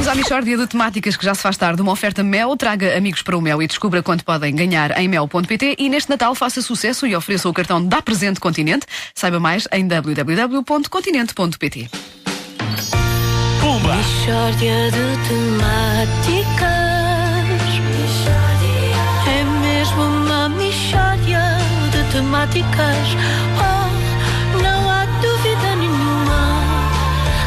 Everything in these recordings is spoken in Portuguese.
Vamos à mixórdia de temáticas que já se faz tarde. Uma oferta Mel, traga amigos para o Mel e descubra quanto podem ganhar em mel.pt. E neste Natal faça sucesso e ofereça o cartão Dá Presente Continente. Saiba mais em www.continente.pt. Pumba! Mixórdia de temáticas. É mesmo uma mixórdia de temáticas. Oh, não há dúvida nenhuma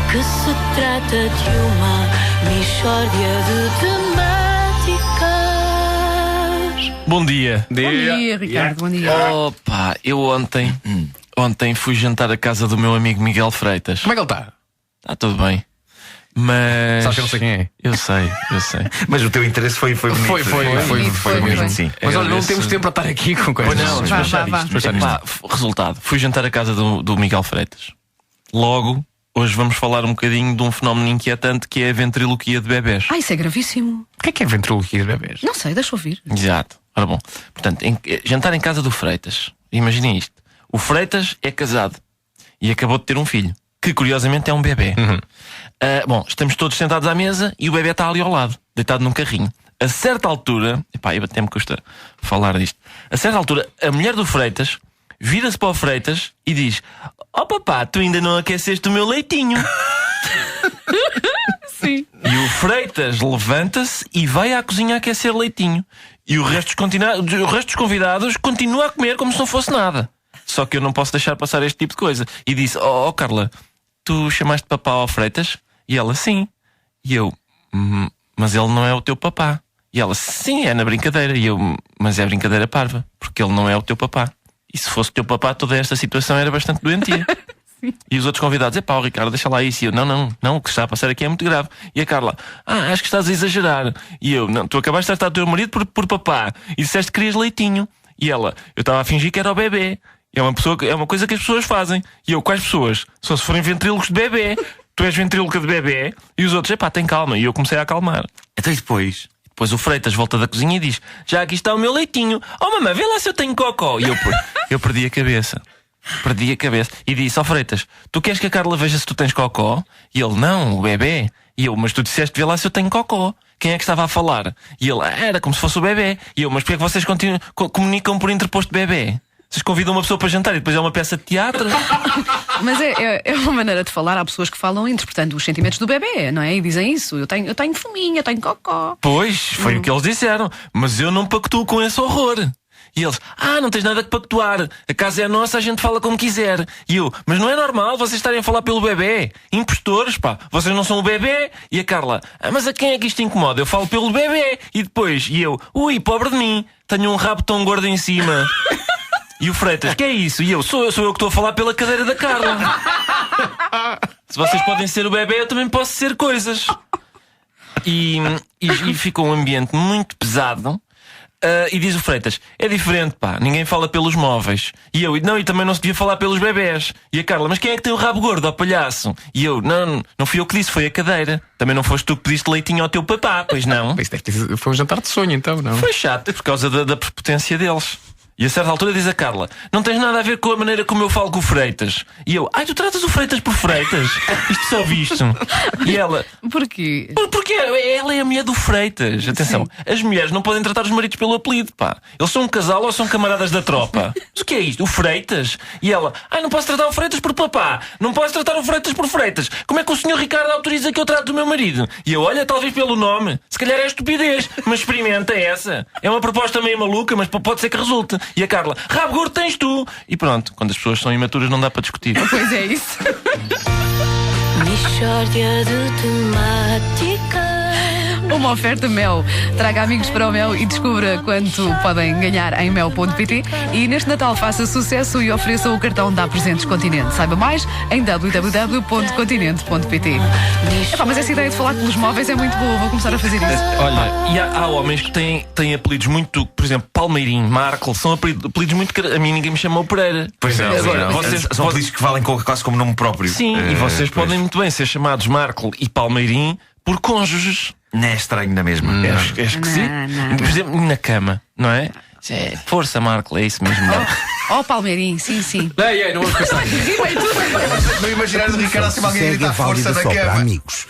que se trata de uma mixórdia de temáticas. Bom dia. Bom dia, Ricardo. Bom dia. Opa, eu ontem fui jantar à casa do meu amigo Miguel Freitas. Como é que ele está? Está tudo bem. Mas. Sabes que eu não sei quem é? Eu sei. Mas o teu interesse foi bonito. Foi bonito, sim. Mas olha, não Agradeço. temos tempo para estar aqui com coisas. Pois não, Vá, despachar vá, isto. vá. Epá, resultado, fui jantar à casa do Miguel Freitas. Logo, hoje vamos falar um bocadinho de um fenómeno inquietante que é a ventriloquia de bebés. Isso é gravíssimo. O que é ventriloquia de bebês? Não sei, deixa eu ouvir. Exato. Ora bom, portanto, jantar em casa do Freitas. Imaginem isto. O Freitas é casado e acabou de ter um filho, que curiosamente é um bebê. Bom, estamos todos sentados à mesa e o bebê está ali ao lado, deitado num carrinho. A certa altura, até me custa falar disto. A certa altura, a mulher do Freitas vira-se para o Freitas e diz: "Oh papá, tu ainda não aqueceste o meu leitinho." Sim. E o Freitas levanta-se e vai à cozinha aquecer leitinho. E o resto dos convidados continua a comer como se não fosse nada. Só que eu não posso deixar passar este tipo de coisa. E disse: Oh Carla, tu chamaste papá ao Freitas? E ela: sim. E eu: mas ele não é o teu papá. E ela: sim, é na brincadeira. E eu: mas é brincadeira parva, porque ele não é o teu papá. E se fosse o teu papá, toda esta situação era bastante doentia. E os outros convidados: o Ricardo, deixa lá isso. E eu: não, o que está a passar aqui é muito grave. E a Carla: acho que estás a exagerar. E eu: não, tu acabaste de tratar o teu marido por papá e disseste que querias leitinho. E ela: eu estava a fingir que era o bebê. É uma coisa que as pessoas fazem. E eu: quais pessoas? Só se forem ventrílocos de bebê. Tu és ventríloca de bebê. E os outros: tem calma. E eu comecei a acalmar. Então e depois? Depois o Freitas volta da cozinha e diz: já aqui está o meu leitinho. Oh mamãe, vê lá se eu tenho cocó. E eu perdi a cabeça. E disse: Freitas, tu queres que a Carla veja se tu tens cocó? E ele: não, o bebê. E eu: mas tu disseste, vê lá se eu tenho cocó. Quem é que estava a falar? E ele: era como se fosse o bebê. E eu: mas porquê é que vocês comunicam por interposto bebê? Vocês convidam uma pessoa para jantar e depois é uma peça de teatro? Mas é uma maneira de falar. Há pessoas que falam interpretando os sentimentos do bebê, não é? E dizem isso: eu tenho fominha, eu tenho cocó. Pois, foi o que eles disseram. Mas eu não pactuo com esse horror. E eles: não tens nada que pactuar. A casa é nossa, a gente fala como quiser. E eu: mas não é normal vocês estarem a falar pelo bebê. Impostores, vocês não são o bebê. E a Carla: mas a quem é que isto incomoda? Eu falo pelo bebê. E depois, eu: ui, pobre de mim, tenho um rabo tão gordo em cima. E o Freitas: que é isso? E eu: sou eu que estou a falar pela cadeira da Carla. Se vocês podem ser o bebê, eu também posso ser coisas. E ficou um ambiente muito pesado. E diz o Freitas: é diferente, ninguém fala pelos móveis. E eu: não, e também não se devia falar pelos bebés. E a Carla: mas quem é que tem o rabo gordo, ó palhaço? E eu: não fui eu que disse, foi a cadeira. Também não foste tu que pediste leitinho ao teu papá, pois não? Foi um jantar de sonho, então, não? Foi chato, por causa da prepotência deles. E a certa altura diz a Carla: não tens nada a ver com a maneira como eu falo com o Freitas. E eu: tu tratas o Freitas por Freitas? Isto só visto. E ela: porquê? Porque ela é a mulher do Freitas. Atenção, sim. As mulheres não podem tratar os maridos pelo apelido, Eles são um casal ou são camaradas da tropa? Mas o que é isto? O Freitas? E ela: não posso tratar o Freitas por papá. Não posso tratar o Freitas por Freitas. Como é que o senhor Ricardo autoriza que eu trate do meu marido? E eu: olha, talvez pelo nome. Se calhar é estupidez, mas experimenta essa. É uma proposta meio maluca, mas pode ser que resulte. E a Carla: rabo gordo tens tu. E pronto, quando as pessoas são imaturas não dá para discutir. Pois é isso. Mixórdia de temáticas. Uma oferta Mel. Traga amigos para o Mel e descubra quanto podem ganhar em mel.pt. E neste Natal faça sucesso e ofereça o cartão Dá Presentes Continente. Saiba mais em www.continente.pt. Mas essa ideia de falar pelos móveis é muito boa. Vou começar a fazer isso. Olha, e há homens que têm apelidos muito, por exemplo, Palmeirinho, Marco, são apelidos muito. A mim ninguém me chamou Pereira. Pois é, agora, são apelidos que valem quase como nome próprio. Sim, e vocês podem muito bem ser chamados Marco e Palmeirinho por cônjuges. Não é estranho na mesma. Acho que sim. Por exemplo, na cama, não é? Força, Marco, é isso mesmo. Palmeirinho, sim. Não vamos pensar. Não imaginar o Ricardo assim alguém a gritar força na cama. Amigos.